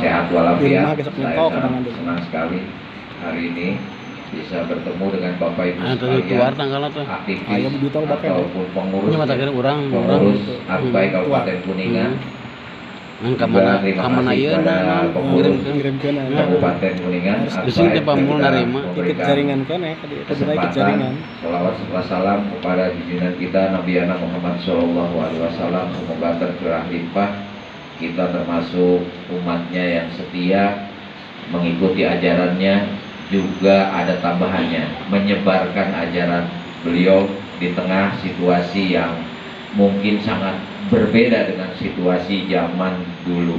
sehat walafiat. Saya sangat senang sekali hari ini bisa bertemu dengan Bapak Ibu sekalian, aktivis ataupun pengurus Akbai Kabupaten Kuningan. Juga terima kasih kepada pengurus Kabupaten Kuningan, kesempatan sholawat serta salam kepada junjungan kita Nabi Muhammad SAW. Semoga tercurah limpah kita termasuk umatnya yang setia mengikuti ajarannya, juga ada tambahannya menyebarkan ajaran beliau di tengah situasi yang mungkin sangat berbeda dengan situasi zaman dulu.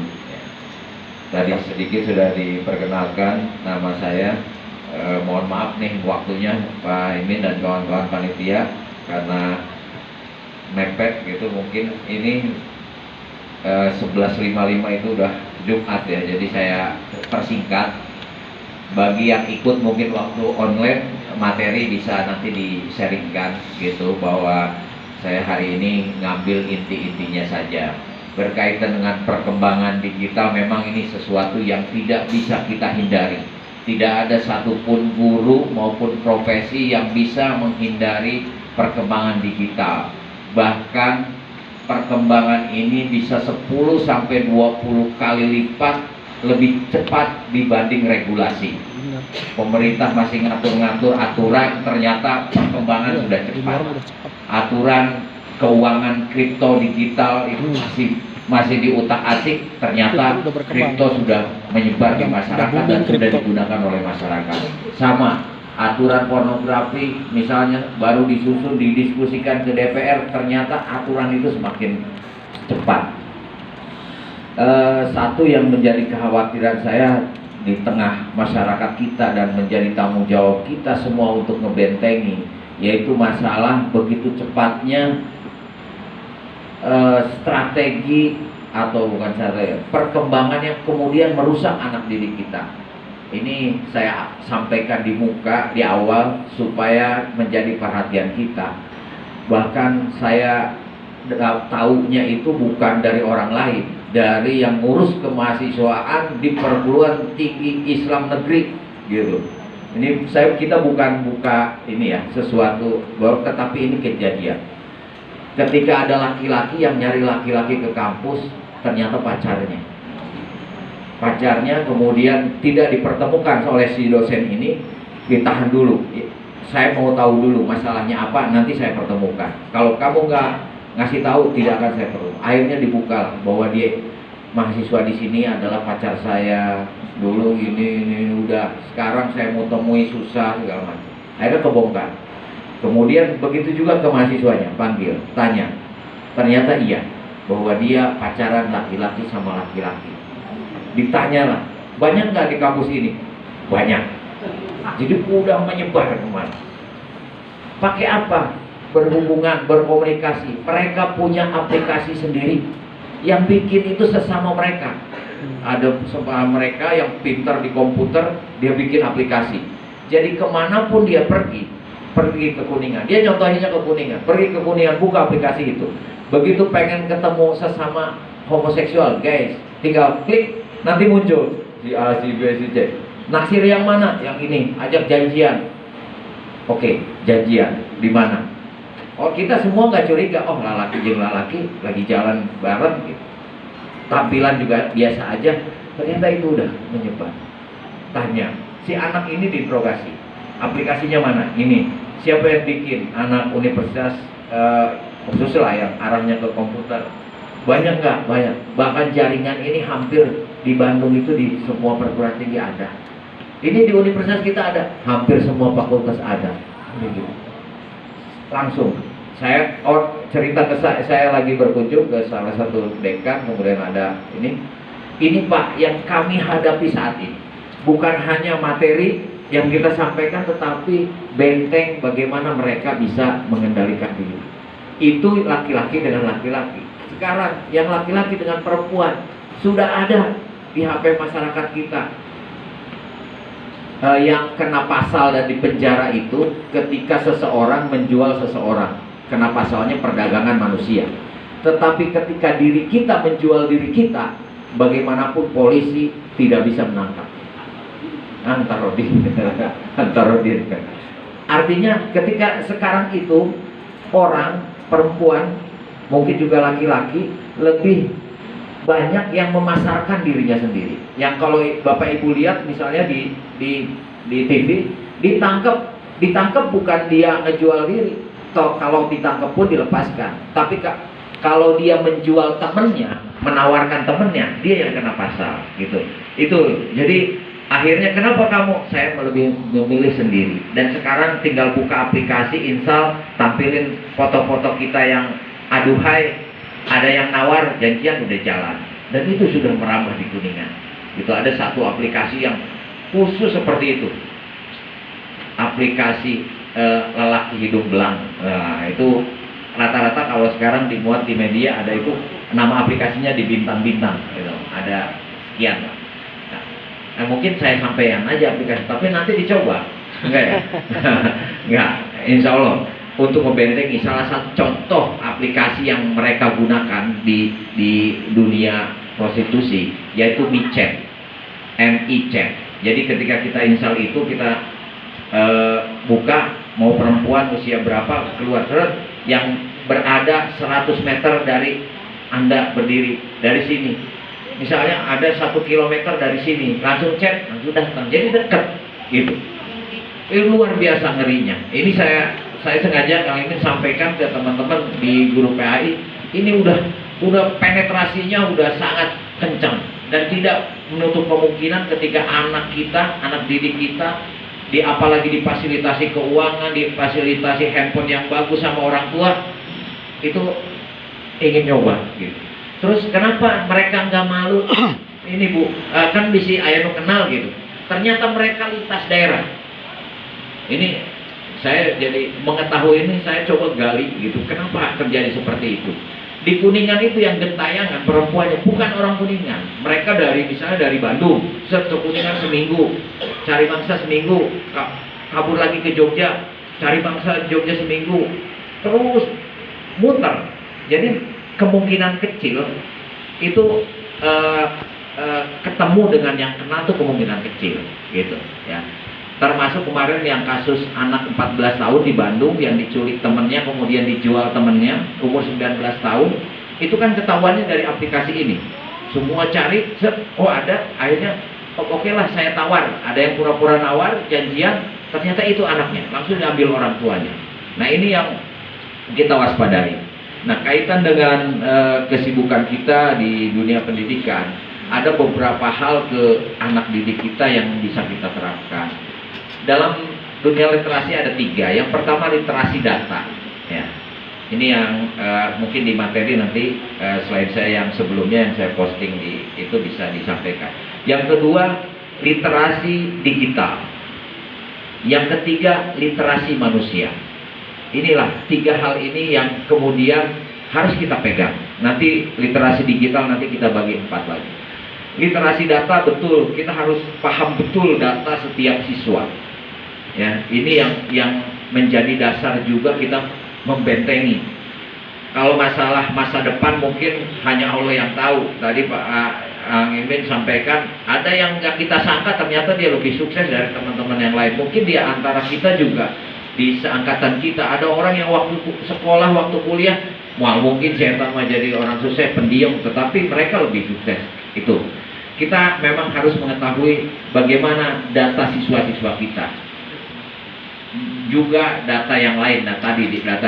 Tadi sedikit sudah diperkenalkan nama saya. Mohon maaf nih waktunya Pak Imin dan kawan-kawan panitia karena mepet gitu. Mungkin ini 11.55 itu udah Jumat ya, jadi saya persingkat. Bagi yang ikut mungkin waktu online materi bisa nanti di-sharingkan gitu, bahwa saya hari ini ngambil inti-intinya saja. Berkaitan dengan perkembangan digital, memang ini sesuatu yang tidak bisa kita hindari. Tidak ada satupun guru maupun profesi yang bisa menghindari perkembangan digital. Bahkan perkembangan ini bisa 10-20 kali lipat lebih cepat dibanding regulasi. Pemerintah masih ngatur-ngatur aturan, ternyata perkembangan sudah cepat. Aturan keuangan kripto digital itu masih diutak-atik, ternyata kripto sudah menyebar di masyarakat dan sudah digunakan oleh masyarakat. Sama aturan pornografi misalnya baru disusun, didiskusikan ke DPR, ternyata aturan itu semakin cepat. Satu yang menjadi kekhawatiran saya di tengah masyarakat kita dan menjadi tanggung jawab kita semua untuk ngebentengi, yaitu masalah begitu cepatnya strategi atau bukan strategi, perkembangan yang kemudian merusak anak didik kita. Ini saya sampaikan di muka di awal supaya menjadi perhatian kita. Bahkan saya taunya itu bukan dari orang lain, dari yang ngurus kemahasiswaan di perguruan tinggi Islam negeri gitu. Ini kita bukan buka ini ya sesuatu baru, tetapi ini kejadian. Ketika ada laki-laki yang nyari laki-laki ke kampus, ternyata pacarnya kemudian tidak dipertemukan oleh si dosen ini, ditahan dulu. Saya mau tahu dulu masalahnya apa, nanti saya pertemukan. Kalau kamu nggak ngasih tahu, tidak akan saya perlu. Akhirnya dibuka bahwa dia mahasiswa di sini adalah pacar saya dulu, ini udah sekarang saya mau temui susah segala macam. Akhirnya kebongkar. Kemudian begitu juga ke mahasiswanya, panggil, tanya. Ternyata iya bahwa dia pacaran laki-laki sama laki-laki. Ditanyalah, banyak nggak di kampus ini? Banyak. Jadi udah menyebar kemana? Pakai apa? Berhubungan, berkomunikasi. Mereka punya aplikasi sendiri yang bikin itu sesama mereka. Ada sesama mereka yang pintar di komputer, dia bikin aplikasi. Jadi kemanapun dia pergi ke Kuningan, dia contohnya ke Kuningan, pergi ke Kuningan, buka aplikasi itu. Begitu pengen ketemu sesama homoseksual, guys, tinggal klik, nanti muncul si A, si B, si C. Naksir yang mana? Yang ini, ajak janjian. Oke, janjian di mana? Oh, kita semua nggak curiga, oh lalaki jeung lalaki lagi jalan bareng gitu. Tampilan juga biasa aja, ternyata itu udah menyebar. Tanya, si anak ini diinterogasi, aplikasinya mana? Ini, siapa yang bikin? Anak universitas khusus lah yang arahnya ke komputer. Banyak nggak? Banyak. Bahkan jaringan ini hampir di Bandung itu di semua perguruan tinggi ada. Ini di universitas kita ada, hampir semua fakultas ada. Gitu. Langsung saya cerita ke saya lagi berkunjung ke salah satu dekan, kemudian ada ini Pak yang kami hadapi saat ini bukan hanya materi yang kita sampaikan, tetapi benteng bagaimana mereka bisa mengendalikan diri. Itu laki-laki dengan laki-laki. Sekarang yang laki-laki dengan perempuan sudah ada di HP masyarakat kita. Yang kena pasal dan dipenjara itu ketika seseorang menjual seseorang, kena pasalnya perdagangan manusia. Tetapi ketika diri kita menjual diri kita, bagaimanapun polisi tidak bisa menangkap. Antarodin. Antarodin. Artinya ketika sekarang itu orang, perempuan, mungkin juga laki-laki lebih banyak yang memasarkan dirinya sendiri. Yang kalau Bapak Ibu lihat misalnya di TV, ditangkap bukan dia ngejual diri. Toh kalau ditangkap pun dilepaskan. Tapi kalau dia menjual temennya, menawarkan temennya, dia yang kena pasal gitu. Itu jadi akhirnya kenapa saya lebih memilih sendiri. Dan sekarang tinggal buka aplikasi, install, tampilin foto-foto kita yang aduhai, ada yang nawar, janjian udah jalan. Dan itu sudah merambah di Kuningan. Itu ada satu aplikasi yang khusus seperti itu, aplikasi lelaki hidung belang. Nah, itu rata-rata kalau sekarang dimuat di media ada itu, nama aplikasinya di bintang-bintang gitu. Ada sekian. Nah, mungkin saya sampaikan aja aplikasi, tapi nanti dicoba. Enggak ya? Enggak, insya Allah. Untuk membentengi salah satu contoh aplikasi yang mereka gunakan di dunia prostitusi, yaitu micet, micet. Jadi ketika kita install itu, kita buka, mau perempuan usia berapa, keluar yang berada 100 meter dari Anda berdiri, dari sini. Misalnya ada 1 kilometer dari sini, langsung chat, langsung datang, jadi dekat gitu. Ini luar biasa ngerinya. Ini saya sengaja kali ini sampaikan ke teman-teman di guru PAI. Ini udah penetrasinya udah sangat kencang, dan tidak menutup kemungkinan ketika anak kita, anak didik kita, apalagi difasilitasi keuangan, difasilitasi handphone yang bagus sama orang tua, itu ingin nyoba gitu. Terus kenapa mereka nggak malu? Ini Bu, kan bisi ayano kenal gitu. Ternyata mereka lintas daerah. Ini saya jadi mengetahui ini, saya coba gali gitu. Kenapa terjadi seperti itu? Di Kuningan itu yang gentayangan perempuannya bukan orang Kuningan. Mereka misalnya dari Bandung, ke Kuningan seminggu, cari mangsa seminggu, kabur lagi ke Jogja, cari mangsa Jogja seminggu, terus muter. Jadi kemungkinan kecil itu ketemu dengan yang kena tuh kemungkinan kecil gitu ya. Termasuk kemarin yang kasus anak 14 tahun di Bandung yang diculik temennya, kemudian dijual temennya, umur 19 tahun. Itu kan ketahuannya dari aplikasi ini. Semua cari, oh ada, akhirnya oke lah saya tawar. Ada yang pura-pura nawar, janjian, ternyata itu anaknya, langsung diambil orang tuanya. Nah ini yang kita waspadai. Nah kaitan dengan kesibukan kita di dunia pendidikan, ada beberapa hal ke anak didik kita yang bisa kita terapkan. Dalam dunia literasi ada 3. Yang pertama literasi data ya. Ini yang mungkin di materi nanti slide saya yang sebelumnya yang saya posting itu bisa disampaikan. Yang kedua literasi digital. Yang ketiga literasi manusia. Inilah 3 hal ini yang kemudian harus kita pegang. Nanti literasi digital nanti kita bagi 4 lagi. Literasi data, betul, kita harus paham betul data setiap siswa. Ya, ini yang menjadi dasar juga kita membentengi. Kalau masalah masa depan mungkin hanya Allah yang tahu. Tadi Pak Imin sampaikan, ada yang nggak kita sangka ternyata dia lebih sukses dari teman-teman yang lain. Mungkin di antara kita juga, di seangkatan kita, ada orang yang waktu sekolah, waktu kuliah, mungkin saya mah jadi orang sukses, pendiam, tetapi mereka lebih sukses. Itu kita memang harus mengetahui bagaimana data siswa-siswa kita, juga data yang lain, data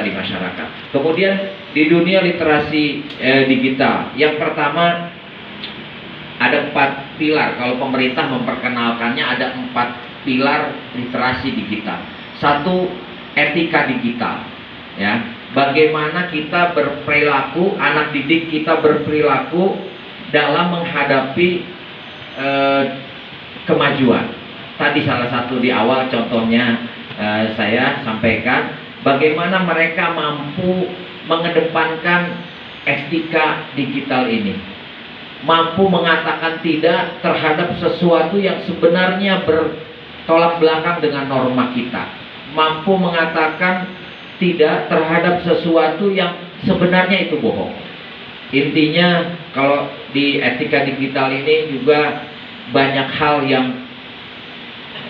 di masyarakat. Kemudian di dunia literasi digital, yang pertama ada 4 pilar. Kalau pemerintah memperkenalkannya ada 4 pilar literasi digital. 1, etika digital ya. Bagaimana kita berperilaku, anak didik kita berperilaku dalam menghadapi kemajuan. Tadi salah satu di awal contohnya saya sampaikan bagaimana mereka mampu mengedepankan etika digital ini, mampu mengatakan tidak terhadap sesuatu yang sebenarnya bertolak belakang dengan norma kita, mampu mengatakan tidak terhadap sesuatu yang sebenarnya itu bohong. Intinya kalau di etika digital ini juga banyak hal yang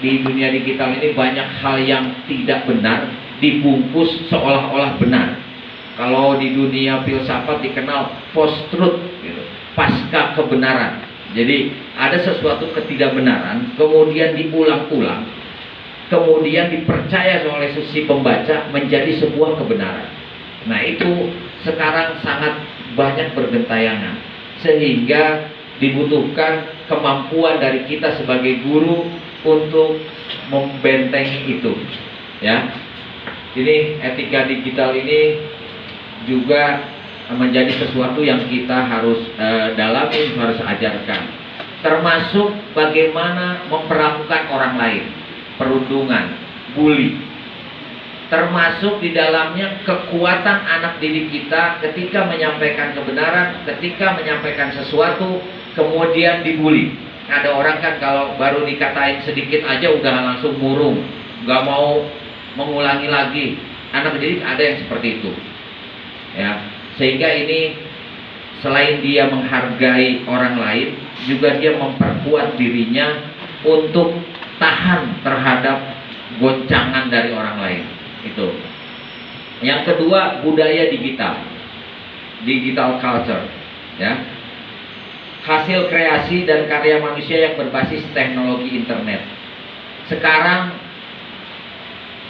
di dunia digital ini banyak hal yang tidak benar dibungkus seolah-olah benar. Kalau di dunia filsafat dikenal post truth gitu, pasca kebenaran. Jadi ada sesuatu ketidakbenaran kemudian diulang-ulang, kemudian dipercaya oleh si pembaca menjadi sebuah kebenaran. Nah, itu sekarang sangat banyak bergentayangan, sehingga dibutuhkan kemampuan dari kita sebagai guru untuk membentengi itu, ya. Ini etika digital ini juga menjadi sesuatu yang kita harus dalami, harus ajarkan, termasuk bagaimana memperlakukan orang lain, perundungan, bully, termasuk di dalamnya kekuatan anak didik kita ketika menyampaikan kebenaran, ketika menyampaikan sesuatu kemudian dibully. Ada orang kan kalau baru dikatain sedikit aja udah langsung murung, nggak mau mengulangi lagi. Anak didik ada yang seperti itu, ya. Sehingga ini selain dia menghargai orang lain, juga dia memperkuat dirinya untuk tahan terhadap goncangan dari orang lain. Itu. Yang kedua, budaya digital, digital culture, ya. Hasil kreasi dan karya manusia yang berbasis teknologi internet. Sekarang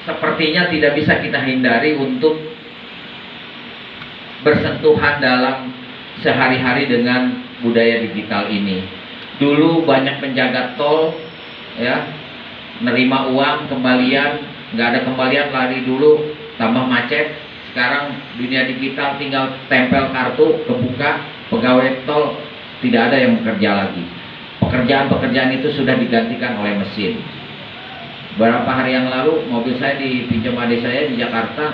sepertinya tidak bisa kita hindari untuk bersentuhan dalam sehari-hari dengan budaya digital ini. Dulu banyak penjaga tol, ya, nerima uang kembalian, nggak ada kembalian lari dulu, tambah macet. Sekarang dunia digital tinggal tempel kartu, kebuka, pegawai tol tidak ada yang bekerja lagi. Pekerjaan-pekerjaan itu sudah digantikan oleh mesin. Beberapa hari yang lalu mobil saya dipinjam adik saya di Jakarta.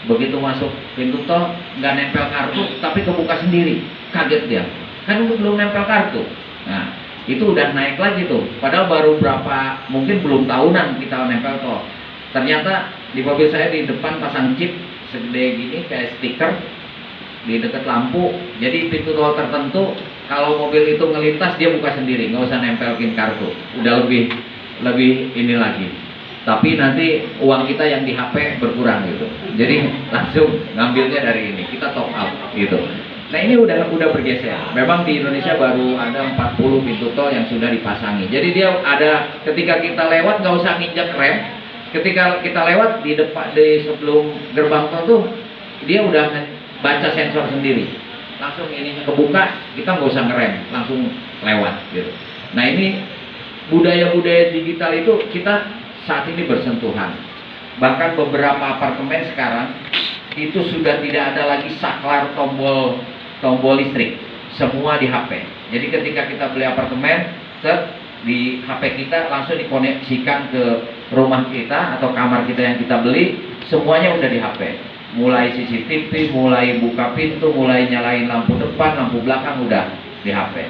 Begitu masuk pintu tol nggak nempel kartu, tapi kebuka sendiri. Kaget dia, kan belum nempel kartu. Nah, itu udah naik lagi tuh. Padahal baru berapa, mungkin belum tahunan kita nempel tol. Ternyata di mobil saya di depan pasang chip segede gini kayak stiker di dekat lampu. Jadi pintu tol tertentu kalau mobil itu ngelintas dia buka sendiri, nggak usah nempelin kartu. Udah lebih ini lagi. Tapi nanti uang kita yang di HP berkurang gitu. Jadi langsung ngambilnya dari ini, kita top up gitu. Nah, ini udah bergeser. Memang di Indonesia baru ada 40 pintu tol yang sudah dipasangi. Jadi dia ada ketika kita lewat nggak usah nginjek rem. Ketika kita lewat di depan, di sebelum gerbang tol tuh dia udah baca sensor sendiri. Langsung ini kebuka, kita nggak usah ngerem, langsung lewat gitu. Nah, ini budaya-budaya digital itu kita saat ini bersentuhan. Bahkan beberapa apartemen sekarang itu sudah tidak ada lagi saklar tombol listrik, semua di HP. Jadi ketika kita beli apartemen, di HP kita langsung dikoneksikan ke rumah kita atau kamar kita yang kita beli, semuanya udah di HP. Mulai CCTV, mulai buka pintu, mulai nyalain lampu depan, lampu belakang udah di HP.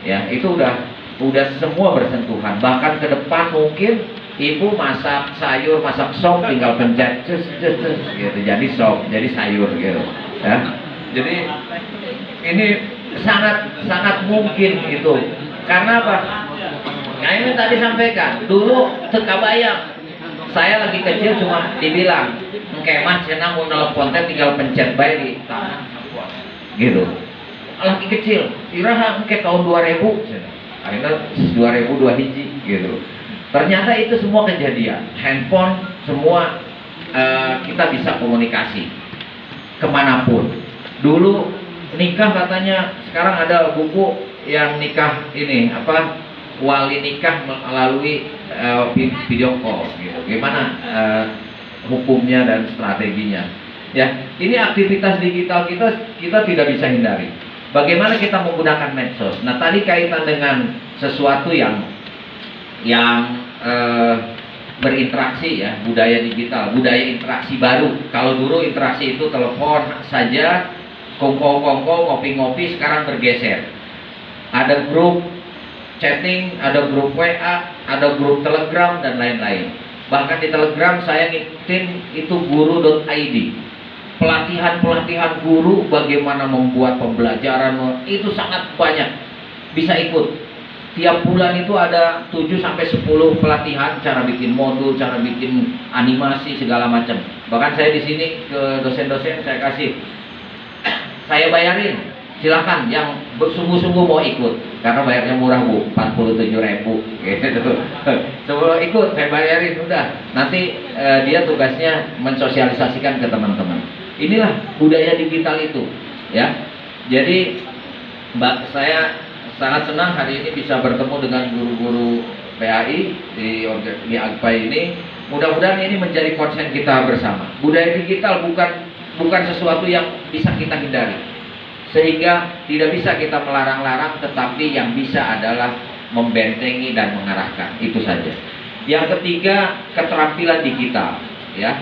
Ya, itu udah semua bersentuhan. Bahkan ke depan mungkin ibu masak sayur, masak sop, tinggal pencet cus gitu, jadi sop, jadi sayur gitu, ya. Jadi ini sangat mungkin itu. Karena apa? Nah, ini tadi sampaikan, dulu tekabayang. Saya lagi kecil cuma dibilang, "Kemah cenah mau nelpon teh tinggal pencet bae di tangan." Gitu. Lagi kecil, iraha engke tahun 2000. Akhirnya 2002 hiji gitu. Ternyata itu semua kejadian. Handphone semua kita bisa komunikasi kemanapun. Dulu nikah katanya, sekarang ada buku yang nikah ini apa, wali nikah melalui video call gitu. Gimana hukumnya dan strateginya? Ya, ini aktivitas digital kita tidak bisa hindari. Bagaimana kita menggunakan medsos? Nah, tadi kaitan dengan sesuatu yang berinteraksi, ya, budaya digital, budaya interaksi baru. Kalau dulu interaksi itu telepon saja, kongko, ngopi-ngopi, sekarang bergeser. Ada grup chatting, ada grup WA, ada grup Telegram dan lain-lain. Bahkan di Telegram saya ngikutin itu guru.id. pelatihan guru bagaimana membuat pembelajaran itu sangat banyak, bisa ikut. Tiap bulan itu ada 7 sampai 10 pelatihan, cara bikin modul, cara bikin animasi segala macam. Bahkan saya di sini ke dosen-dosen saya kasih, saya bayarin, silakan yang sungguh-sungguh mau ikut, karena bayarnya murah Bu, 47.000 gitu. Sebelum ikut saya bayarin, udah nanti dia tugasnya mensosialisasikan ke teman-teman. Inilah budaya digital itu, ya. Jadi saya sangat senang hari ini bisa bertemu dengan guru-guru PAI di AGPAI ini. Mudah-mudahan ini menjadi konsen kita bersama. Budaya digital bukan sesuatu yang bisa kita hindari, sehingga tidak bisa kita melarang-larang, tetapi yang bisa adalah membentengi dan mengarahkan. Itu saja. Yang ketiga, keterampilan digital, ya.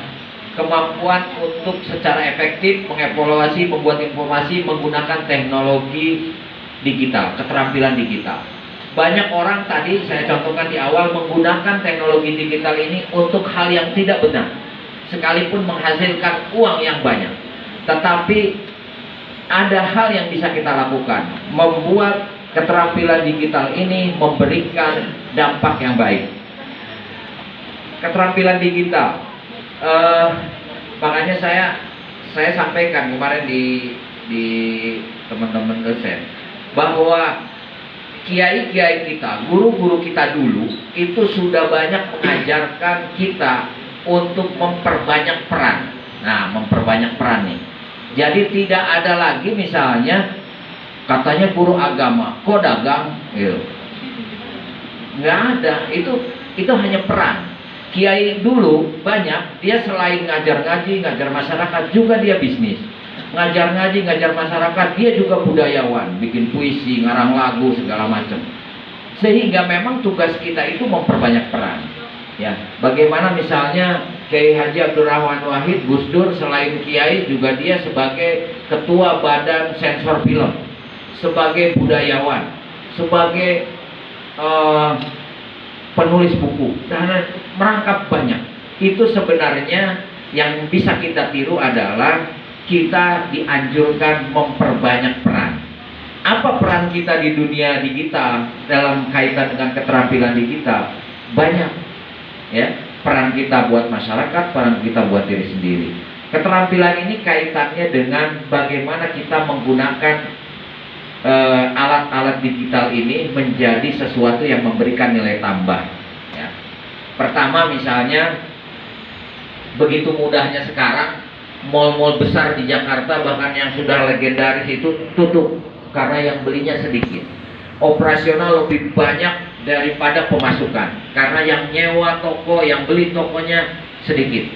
Kemampuan untuk secara efektif mengevaluasi, membuat informasi menggunakan teknologi digital, keterampilan digital. Banyak orang tadi saya contohkan di awal menggunakan teknologi digital ini untuk hal yang tidak benar, sekalipun menghasilkan uang yang banyak. Tetapi ada hal yang bisa kita lakukan, membuat keterampilan digital ini memberikan dampak yang baik. Keterampilan digital, makanya saya sampaikan kemarin di teman-teman dosen bahwa kiai-kiai kita, guru-guru kita dulu itu sudah banyak mengajarkan kita untuk memperbanyak peran. Nah, memperbanyak peran nih. Jadi tidak ada lagi misalnya katanya guru agama, kok dagang, gitu. Nggak ada. Itu hanya peran. Kiai dulu banyak, dia selain ngajar ngaji, ngajar masyarakat, juga dia bisnis. Ngajar ngaji, ngajar masyarakat, dia juga budayawan, bikin puisi, ngarang lagu, segala macam. Sehingga memang tugas kita itu memperbanyak peran. Ya, bagaimana misalnya Kiai Haji Abdurrahman Wahid Gus Dur selain kiai juga dia sebagai ketua badan sensor film, sebagai budayawan, sebagai penulis buku, dan merangkap banyak. Itu sebenarnya yang bisa kita tiru adalah kita dianjurkan memperbanyak peran. Apa peran kita di dunia digital dalam kaitan dengan keterampilan digital? Banyak, ya. Peran kita buat masyarakat, peran kita buat diri sendiri. Keterampilan ini kaitannya dengan bagaimana kita menggunakan alat-alat digital ini menjadi sesuatu yang memberikan nilai tambah, ya. Pertama misalnya, begitu mudahnya sekarang mal-mal besar di Jakarta, bahkan yang sudah legendaris itu tutup karena yang belinya sedikit. Operasional lebih banyak daripada pemasukan, karena yang nyewa toko, yang beli tokonya sedikit.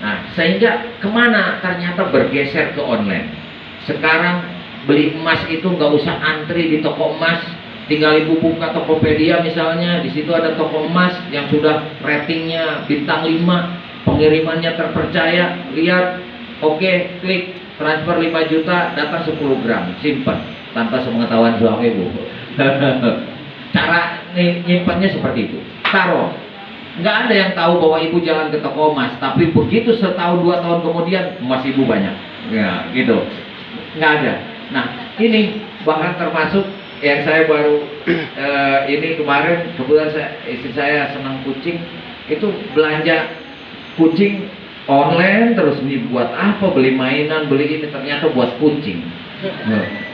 Nah, sehingga kemana? Ternyata bergeser ke online. Sekarang beli emas itu nggak usah antri di toko emas, tinggal ibu buka Tokopedia misalnya, di situ ada toko emas yang sudah ratingnya bintang 5, pengirimannya terpercaya, lihat, oke, klik, transfer 5 juta, datang 10 gram, simpan tanpa sepengetahuan suami ibu. Cara nyimpannya seperti itu, taruh. Nggak ada yang tahu bahwa ibu jalan ke toko emas, tapi begitu setahun 2 tahun kemudian emas ibu banyak, ya gitu. Nggak ada. Nah, ini bahkan termasuk yang saya baru ini kemarin, kebetulan istri saya senang kucing, itu belanja kucing online terus. Nih buat apa, beli mainan, beli ini, ternyata buat kucing.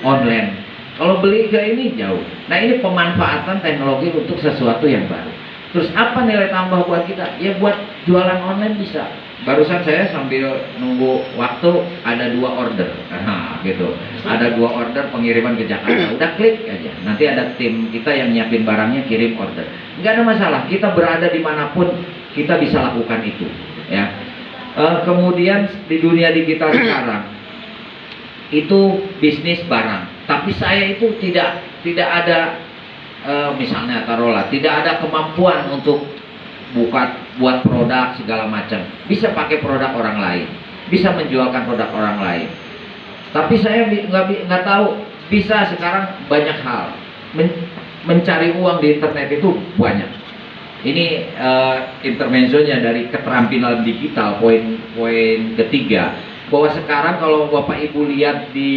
Online. Kalau beli ke ini jauh. Nah, ini pemanfaatan teknologi untuk sesuatu yang baru. Terus apa nilai tambah buat kita? Ya buat jualan online bisa. Barusan saya sambil nunggu waktu ada 2 order, nah, gitu. Ada 2 order pengiriman ke Jakarta. Udah klik aja. Nanti ada tim kita yang nyiapin barangnya, kirim order. Nggak ada masalah. Kita berada dimanapun kita bisa lakukan itu. Ya. Kemudian di dunia digital sekarang itu bisnis barang. Tapi saya itu tidak ada misalnya taruhlah tidak ada kemampuan untuk buat produk segala macam. Bisa pakai produk orang lain, bisa menjualkan produk orang lain. Tapi saya nggak tahu, bisa sekarang banyak hal mencari uang di internet itu banyak. Ini intermezzonya dari keterampilan digital, poin ketiga. bahwa sekarang kalau Bapak Ibu lihat di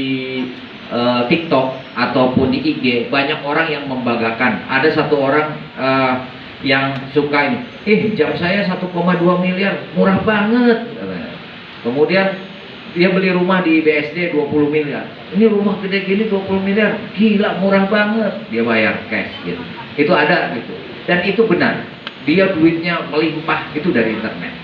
TikTok ataupun di IG, banyak orang yang membanggakan. Ada satu orang yang suka ini, jam saya 1,2 miliar, murah banget. Kemudian dia beli rumah di BSD 20 miliar. Ini rumah gede gini 20 miliar, gila murah banget. Dia bayar cash gitu. Itu ada gitu. Dan itu benar. Dia duitnya melimpah itu dari internet.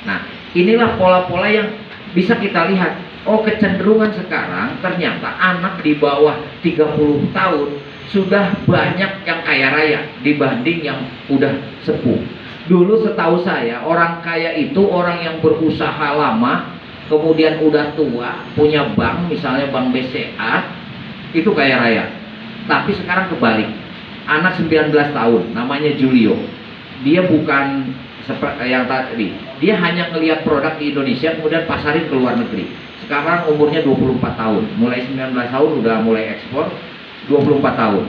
Nah, inilah pola-pola yang bisa kita lihat. Oh, kecenderungan sekarang ternyata anak di bawah 30 tahun sudah banyak yang kaya raya dibanding yang udah sepuh. Dulu setahu saya, orang kaya itu orang yang berusaha lama, kemudian udah tua, punya bank, misalnya bank BCA, itu kaya raya. Tapi sekarang kebalik. Anak 19 tahun, namanya Julio. Dia bukan seperti yang tadi. Dia hanya ngelihat produk di Indonesia, kemudian pasarin ke luar negeri. Sekarang umurnya 24 tahun. Mulai 19 tahun udah mulai ekspor, 24 tahun.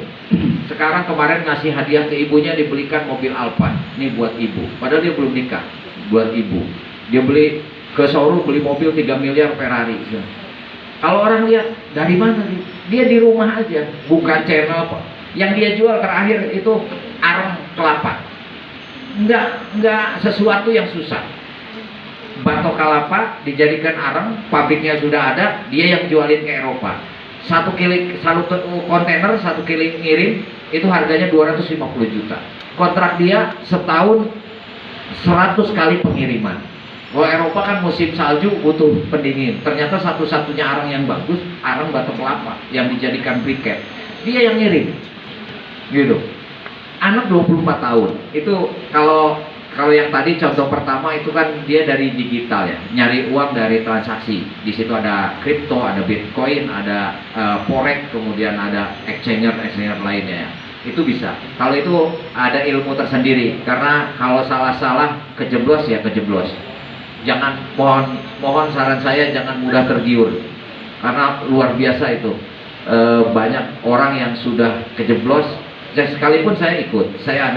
Sekarang kemarin ngasih hadiah ke ibunya, dibelikan mobil Alfa. Ini buat ibu. Padahal dia belum nikah. Buat ibu. Dia beli ke showroom, beli mobil 3 miliar Ferrari. Kalau orang lihat, dari mana nih? Dia di rumah aja, buka channel. Yang dia jual terakhir itu arang kelapa. Enggak sesuatu yang susah. Batok kelapa dijadikan arang, pabriknya sudah ada, dia yang jualin ke Eropa. Satu kontainer, satu kili ngirim, itu harganya 250 juta. Kontrak dia setahun 100 kali pengiriman. Kalau Eropa kan musim salju butuh pendingin. Ternyata satu-satunya arang yang bagus, arang batok kelapa yang dijadikan briket. Dia yang ngirim. Gitu. Anak 24 tahun. Itu kalau yang tadi contoh pertama itu kan dia dari digital ya, nyari uang dari transaksi. Di situ ada kripto, ada Bitcoin, ada forex, kemudian ada exchanger lainnya ya. Itu bisa. Kalau itu ada ilmu tersendiri, karena kalau salah-salah kejeblos ya kejeblos. Jangan, mohon saran saya jangan mudah tergiur, karena luar biasa itu. Banyak orang yang sudah kejeblos. Sekalipun saya ikut, saya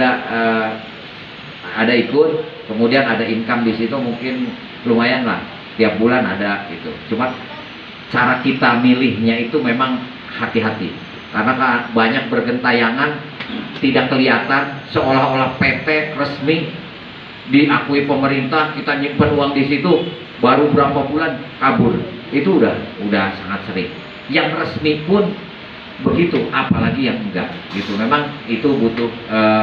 ada ikut, kemudian ada income di situ, mungkin lumayan lah, tiap bulan ada gitu. Cuma cara kita milihnya itu memang hati-hati, karena banyak bergentayangan, tidak kelihatan, seolah-olah PT resmi diakui pemerintah, kita nyimpen uang di situ, baru berapa bulan kabur. Itu udah sangat sering. Yang resmi pun begitu, apalagi yang enggak gitu. Memang itu butuh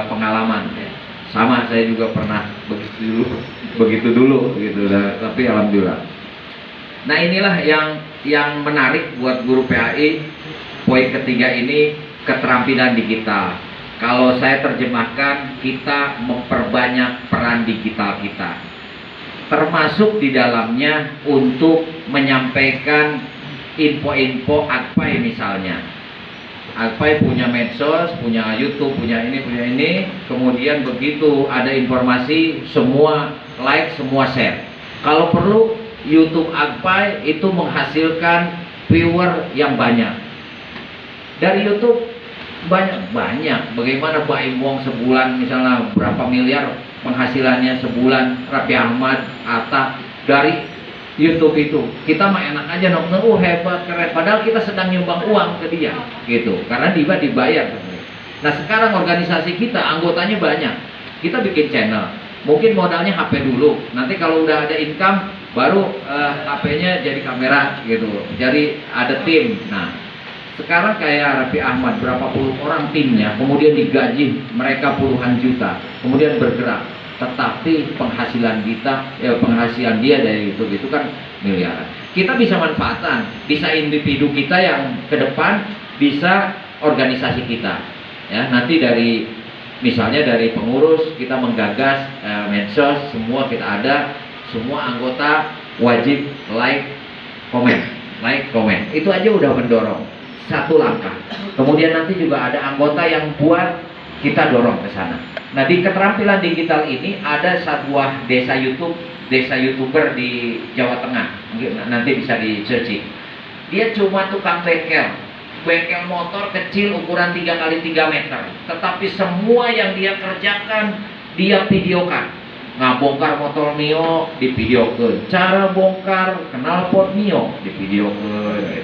pengalaman ya. Sama, saya juga pernah begitu dulu gitu, tapi alhamdulillah. Nah, inilah yang menarik buat guru PAI. Poin ketiga ini keterampilan digital. Kalau saya terjemahkan, kita memperbanyak peran digital kita, termasuk di dalamnya untuk menyampaikan info-info AKPAI misalnya. AKPAI punya medsos, punya YouTube, punya ini, kemudian begitu ada informasi, semua like, semua share. Kalau perlu, YouTube AKPAI itu menghasilkan viewer yang banyak. Dari YouTube banyak. Bagaimana Baim Wong sebulan misalnya berapa miliar penghasilannya sebulan, Raffi Ahmad, Atta, dari YouTube itu. Kita mah enak aja nonton, hebat, keren. Padahal kita sedang nyumbang uang ke dia, gitu. Karena dia dibayar. Nah, sekarang organisasi kita anggotanya banyak. Kita bikin channel. Mungkin modalnya HP dulu. Nanti kalau udah ada income, baru HP-nya jadi kamera, gitu. Jadi ada tim. Nah, sekarang kayak Raffi Ahmad, berapa puluh orang timnya, kemudian digaji mereka puluhan juta, kemudian bergerak. Tetapi penghasilan penghasilan dia dari YouTube itu kan miliaran. Kita bisa manfaatkan, bisa individu kita yang ke depan, bisa organisasi kita. Ya, nanti misalnya dari pengurus kita menggagas medsos, semua kita ada, semua anggota wajib like, komen. Itu aja udah mendorong satu langkah. Kemudian nanti juga ada anggota yang buat, kita dorong ke sana. Nah, di keterampilan digital ini ada sebuah desa YouTuber di Jawa Tengah. Nanti bisa di searching. Dia cuma tukang bengkel motor kecil ukuran 3 kali 3 meter. Tetapi semua yang dia kerjakan dia videokan. Ngabongkar motor Mio divideokeun, cara bongkar knalpot Mio divideokeun,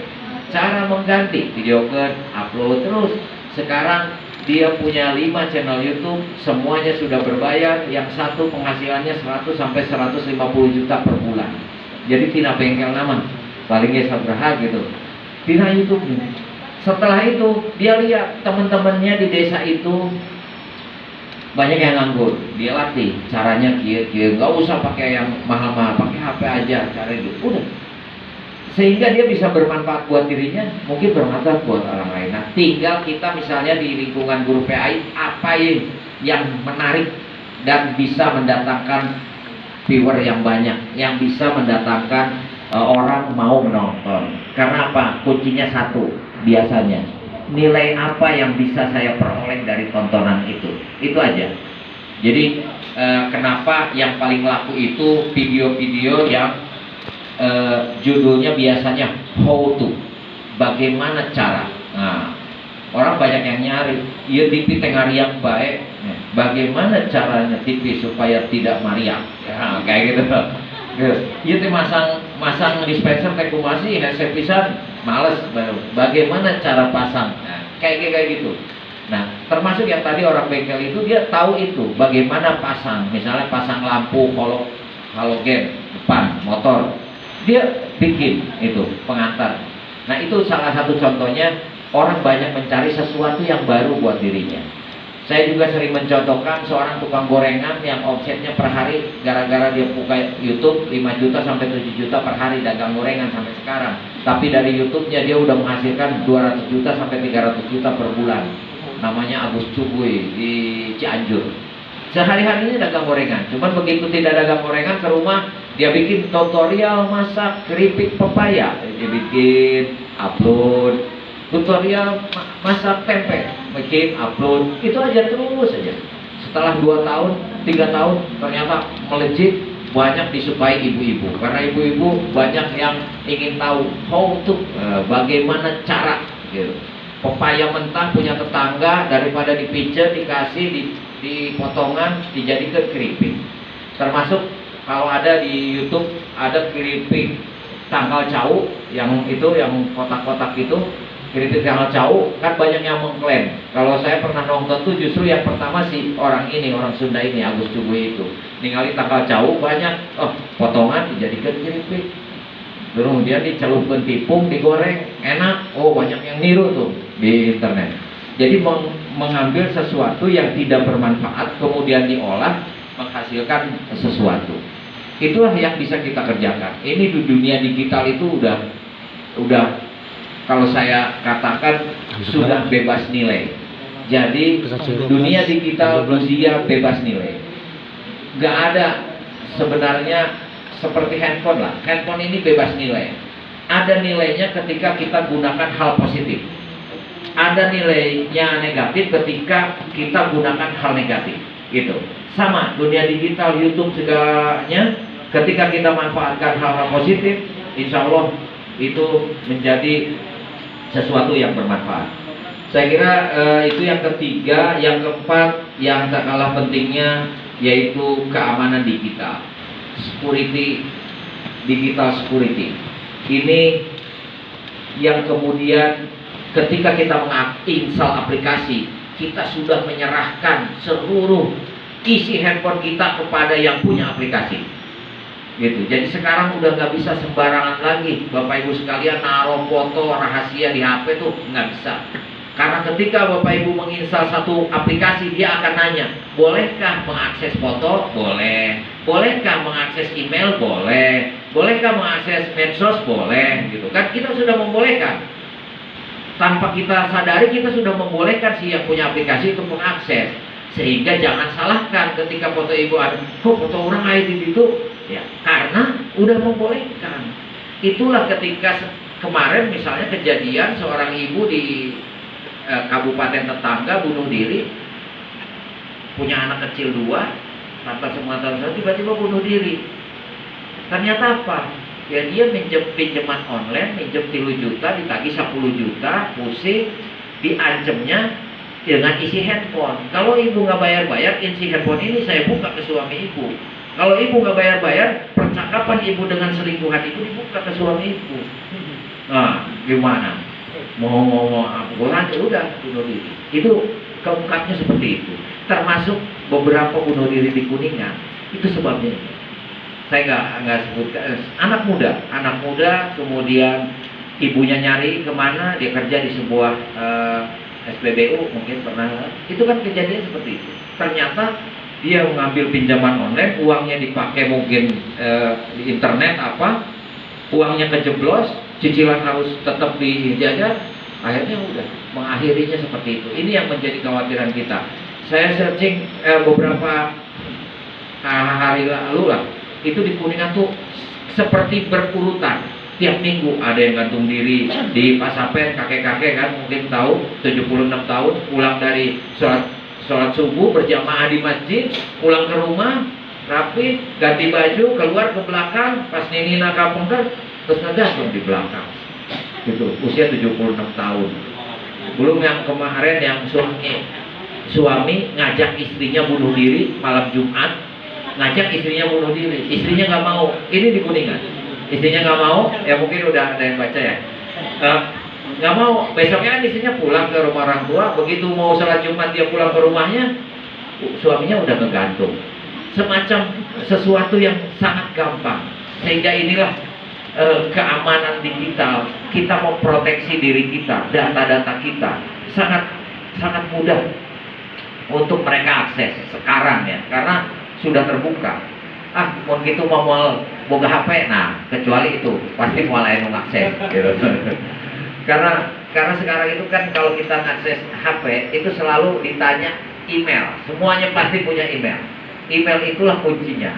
cara mengganti videokeun, upload terus. Sekarang dia punya 5 channel YouTube, semuanya sudah berbayar. Yang satu penghasilannya 100 sampai 150 juta per bulan. Jadi tina bengkel nama, palingnya sabraha gitu. Tina YouTube nih. Setelah itu dia lihat teman-temannya di desa itu banyak yang nganggur, dia latih caranya kia, nggak usah pakai yang mahal-mahal, pakai HP aja, cara itu udah, sehingga dia bisa bermanfaat buat dirinya, mungkin bermanfaat buat orang lain. Nah, tinggal kita misalnya di lingkungan guru PAI apa yang menarik dan bisa mendatangkan viewer yang banyak, yang bisa mendatangkan orang mau menonton. Karena apa? Kuncinya satu, biasanya nilai apa yang bisa saya peroleh dari tontonan itu aja. Jadi kenapa yang paling laku itu video-video yang judulnya biasanya how to, bagaimana cara. Nah, orang banyak yang nyari, iya TV tengariak baik, bagaimana caranya TV supaya tidak mariak, ya, kayak gitu. Iya teh masang dispenser teh kumasi headset pisan males, bagaimana cara pasang, nah, kayak gitu. Nah, termasuk yang tadi orang bengkel itu, dia tahu itu bagaimana pasang, misalnya pasang lampu halogen depan motor, dia bikin itu pengantar. Nah, itu salah satu contohnya. Orang banyak mencari sesuatu yang baru buat dirinya. Saya juga sering mencontohkan seorang tukang gorengan yang omsetnya per hari gara-gara dia buka YouTube 5 juta sampai 7 juta per hari dagang gorengan sampai sekarang. Tapi dari YouTube-nya dia udah menghasilkan 200 juta sampai 300 juta per bulan. Namanya Agus Cubuy di Cianjur. Sehari-harinya dagang gorengan. Cuman begitu tidak dagang gorengan, ke rumah dia bikin tutorial masak keripik pepaya. Dia bikin, upload. Tutorial masak tempe, bikin, upload, itu aja terus aja. Setelah 2 tahun, 3 tahun, ternyata melejit, banyak disukai ibu-ibu. Karena ibu-ibu banyak yang ingin tahu how to, bagaimana cara gitu. Pepaya mentah punya tetangga, daripada dipijat, dikasih di potongan, dijadikan keripik. Termasuk kalau ada di YouTube ada keripik tanggal cau, yang itu yang kotak-kotak itu, keripik tanggal cau, kan banyak yang mengklaim. Kalau saya pernah nonton tuh justru yang pertama si orang Sunda ini, Agus Cubuy itu, ningali tanggal cau banyak, potongan dijadikan keripik, kemudian dicelupkan tepung, digoreng, enak. Oh, banyak yang niru tuh di internet. Jadi mengambil sesuatu yang tidak bermanfaat kemudian diolah menghasilkan sesuatu. Itulah yang bisa kita kerjakan. Ini di dunia digital itu udah kalau saya katakan sudah bebas nilai. Jadi dunia digital usia bebas nilai. Gak ada sebenarnya seperti handphone lah. Handphone ini bebas nilai. Ada nilainya ketika kita gunakan hal positif. Ada nilainya negatif ketika kita gunakan hal negatif. Gitu. Sama dunia digital, YouTube segalanya, ketika kita manfaatkan hal-hal positif, insya Allah itu menjadi sesuatu yang bermanfaat. Saya kira itu yang ketiga. Yang keempat, yang tak kalah pentingnya, yaitu keamanan digital, security, digital security. Ini yang kemudian ketika kita menginstal aplikasi, kita sudah menyerahkan seluruh isi handphone kita kepada yang punya aplikasi. Gitu. Jadi sekarang udah nggak bisa sembarangan lagi, Bapak Ibu sekalian, naruh foto rahasia di HP tuh nggak bisa. Karena ketika Bapak Ibu menginstal satu aplikasi, dia akan nanya, bolehkah mengakses foto? Boleh. Bolehkah mengakses email? Boleh. Bolehkah mengakses medsos? Boleh. Gitu kan, kita sudah membolehkan. Tanpa kita sadari, kita sudah membolehkan si yang punya aplikasi untuk mengakses. Sehingga jangan salahkan ketika foto ibu ada, kok foto orang ada di situ? Ya, karena udah membolehkan. Itulah ketika kemarin misalnya kejadian seorang ibu di kabupaten tetangga bunuh diri, punya anak kecil 2, tanpa sepengetahuan saya, tiba-tiba bunuh diri. Ternyata apa? Ya dia pinjaman online, minjem 3 juta, ditagih 10 juta, pusing, diancamnya dengan isi handphone. Kalau ibu nggak bayar-bayar, isi handphone ini saya buka ke suami ibu. Kalau ibu nggak bayar-bayar, percakapan ibu dengan selingkuhan itu dibuka ke suami ibu. Nah, gimana? Mau ngomong apa? Udah bunuh diri. Itu keungkapnya seperti itu. Termasuk beberapa bunuh diri di Kuningan. Itu sebabnya. Saya nggak sebutkan. Anak muda, kemudian ibunya nyari kemana, dia kerja di sebuah SPBU, mungkin pernah. Itu kan kejadian seperti itu. Ternyata dia mengambil pinjaman online, uangnya dipakai mungkin di internet apa, uangnya kejeblos, cicilan harus tetap dijaga, akhirnya udah mengakhirinya seperti itu. Ini yang menjadi kekhawatiran kita. Saya searching beberapa hari lalu lah, itu di Kuningan tuh seperti berurutan. Tiap minggu ada yang gantung diri di Pasapen, kakek-kakek kan mungkin tahu, 76 tahun, pulang dari sholat subuh berjamaah di masjid, pulang ke rumah, rapi, ganti baju, keluar ke belakang, pas Nina kampung terus ngegantung di belakang. Gitu, usia 76 tahun. Belum yang kemarin yang suami ngajak istrinya bunuh diri malam Jumat, ngajak istrinya bunuh diri, istrinya nggak mau. Ini di Kuningan, istrinya nggak mau, ya mungkin udah ada yang baca ya. Nggak mau, besoknya kan istrinya pulang ke rumah orang tua, begitu mau sholat Jumat dia pulang ke rumahnya, suaminya udah ngegantung. Semacam sesuatu yang sangat gampang, sehingga inilah keamanan digital. Kita mau proteksi diri kita, data-data kita sangat mudah untuk mereka akses sekarang ya, karena sudah terbuka. Mau gitu mau boga HP, nah kecuali itu pasti mau lain mengakses gitu. karena sekarang itu kan kalau kita akses HP itu selalu ditanya email, semuanya pasti punya email. Email itulah kuncinya.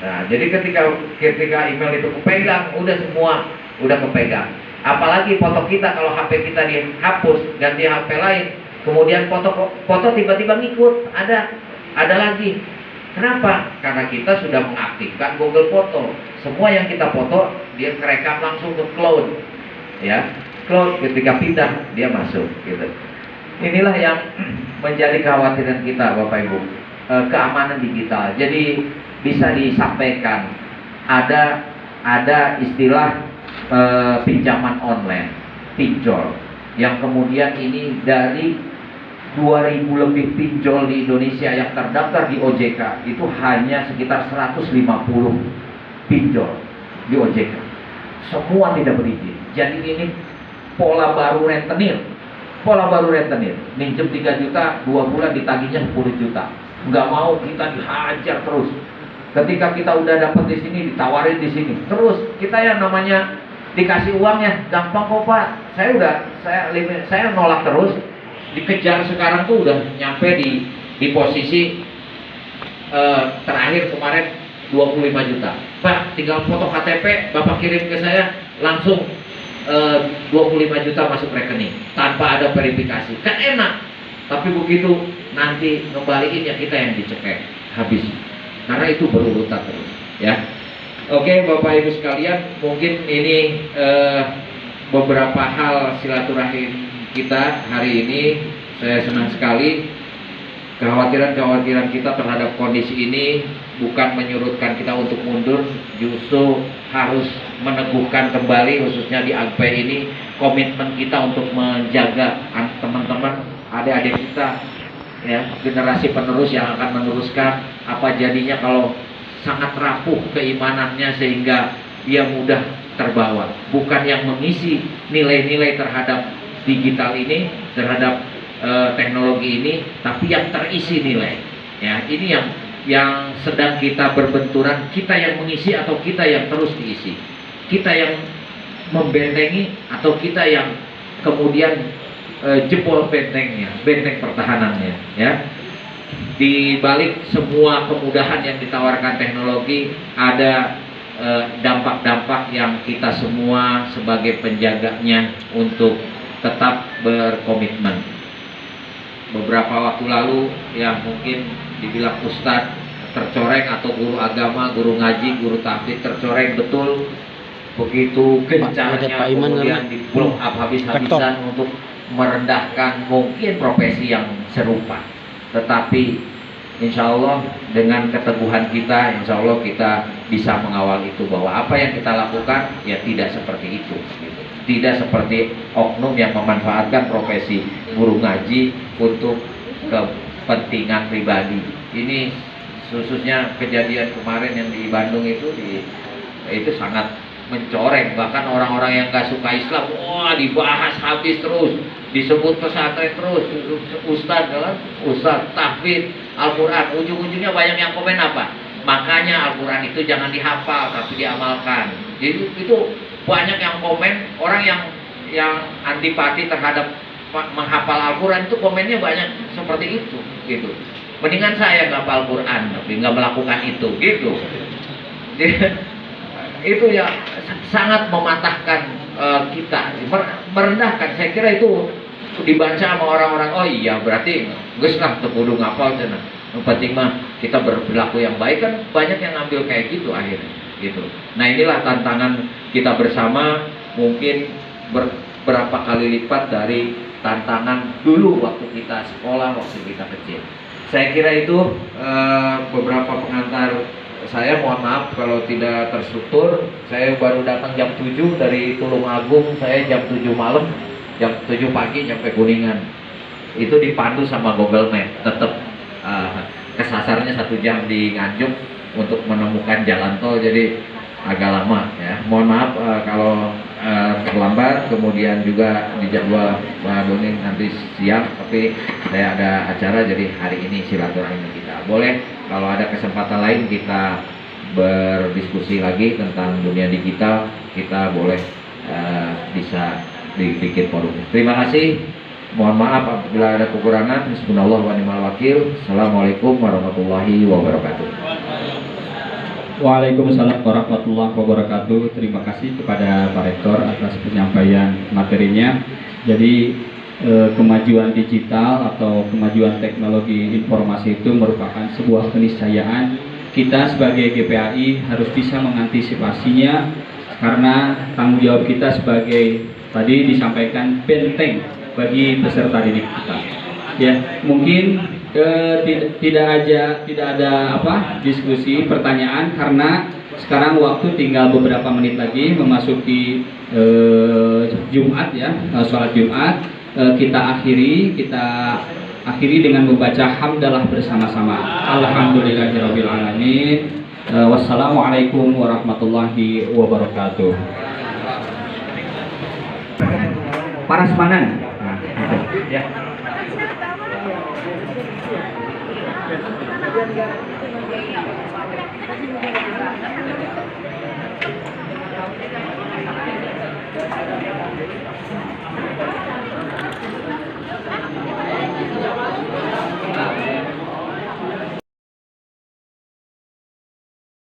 Nah, jadi ketika email itu kepegang, udah semua udah kepegang. Apalagi foto kita, kalau HP kita dihapus ganti HP lain, kemudian foto tiba-tiba ngikut, ada lagi. Kenapa? Karena kita sudah mengaktifkan Google Foto. Semua yang kita foto dia kerekam langsung ke cloud, ya. Cloud ketika pindah dia masuk, gitu. Inilah yang menjadi kekhawatiran kita, Bapak Ibu. Keamanan digital. Jadi bisa disampaikan ada istilah pinjaman online, pinjol, yang kemudian ini dari 2000 lebih pinjol di Indonesia yang terdaftar di OJK itu hanya sekitar 150 pinjol di OJK. Semua tidak berizin. Jadi ini pola baru rentenir. Minjem 3 juta, 2 bulan ditagihnya 10 juta. Nggak mau, kita dihajar terus. Ketika kita udah dapat di sini, ditawarin di sini. Terus kita yang namanya dikasih uangnya gampang kok Pak. Saya nolak terus. Dikejar sekarang tuh udah nyampe di posisi terakhir kemarin 25 juta. Pak, tinggal foto KTP, Bapak kirim ke saya, langsung 25 juta masuk rekening tanpa ada verifikasi. Kan enak. Tapi begitu nanti ngembaliin ya kita yang dicekek habis. Karena itu berurutan terus, ya. Oke, Bapak Ibu sekalian, mungkin ini beberapa hal silaturahim kita hari ini. Saya senang sekali. Kekhawatiran kita terhadap kondisi ini bukan menyurutkan kita untuk mundur, justru harus meneguhkan kembali, khususnya di Agpe ini, komitmen kita untuk menjaga teman-teman, adik-adik kita, ya, generasi penerus yang akan meneruskan. Apa jadinya kalau sangat rapuh keimanannya sehingga dia mudah terbawa, bukan yang mengisi nilai-nilai terhadap digital ini, terhadap teknologi ini, tapi yang terisi nilai. Ya, ini yang sedang kita berbenturan, kita yang mengisi atau kita yang terus diisi, kita yang membentengi atau kita yang kemudian jebol benteng pertahanannya, ya. Di balik semua kemudahan yang ditawarkan teknologi, ada dampak-dampak yang kita semua sebagai penjaganya untuk tetap berkomitmen. Beberapa waktu lalu yang mungkin dibilang ustadz tercoreng, atau guru agama, guru ngaji, guru tahfidz tercoreng, betul. Begitu gencarnya kemudian di blow up habis-habisan untuk merendahkan mungkin profesi yang serupa. Tetapi insya Allah dengan keteguhan kita, insya Allah kita bisa mengawal itu, bahwa apa yang kita lakukan ya tidak seperti itu gitu. Tidak seperti oknum yang memanfaatkan profesi guru ngaji untuk kepentingan pribadi. Ini khususnya kejadian kemarin yang di Bandung itu sangat mencoreng. Bahkan orang-orang yang gak suka Islam, wah dibahas habis terus, disebut pesantren terus, ustadz tahfidz Al-Quran. Ujung-ujungnya banyak yang komen apa? Makanya Al-Quran itu jangan dihafal tapi diamalkan. Jadi itu banyak yang komen. Orang yang antipati terhadap menghafal Al-Quran itu komennya banyak seperti itu gitu. Mendingan saya nggak hafal Al-Quran tapi nggak melakukan itu gitu. Itu ya sangat mematahkan kita, merendahkan. Saya kira itu dibaca sama orang-orang, oh iya berarti geus lah teu kudu ngapal cenah. Yang penting mah kita berperilaku yang baik, kan banyak yang ngambil kayak gitu akhirnya gitu. Nah, inilah tantangan kita bersama, mungkin berapa kali lipat dari tantangan dulu waktu kita sekolah, waktu kita kecil. Saya kira itu beberapa pengantar. Saya mohon maaf kalau tidak terstruktur. Saya baru datang jam 7 dari Tulungagung. Saya jam 7 malam, jam 7 pagi nyampe Kuningan. Itu dipandu sama Google Map. Tetap kesasarnya 1 jam di Nganjuk untuk menemukan jalan tol, jadi agak lama ya. Mohon maaf kalau terlambat. Kemudian juga di jadwal Pak Doni nanti siang, tapi saya ada acara, jadi hari ini silaturahmi kita. Boleh kalau ada kesempatan lain kita berdiskusi lagi tentang dunia digital, kita boleh bisa bikin forum. Terima kasih. Mohon maaf apabila ada kekurangan. Bismillah wa ni'mal wakil. Assalamualaikum warahmatullahi wabarakatuh. Waalaikumsalam warahmatullahi wabarakatuh. Terima kasih kepada Pak Rektor atas penyampaian materinya. Jadi kemajuan digital atau kemajuan teknologi informasi itu merupakan sebuah keniscayaan. Kita sebagai GPAI harus bisa mengantisipasinya, karena tanggung jawab kita sebagai, tadi disampaikan, benteng bagi peserta didik kita. Ya, mungkin tidak ada diskusi pertanyaan, karena sekarang waktu tinggal beberapa menit lagi memasuki Jumat ya, sholat Jumat. Kita akhiri dengan membaca hamdalah bersama-sama. Alhamdulillahirabbil alamin. Wassalamualaikum warahmatullahi wabarakatuh. Parasmanan. Nah, ya.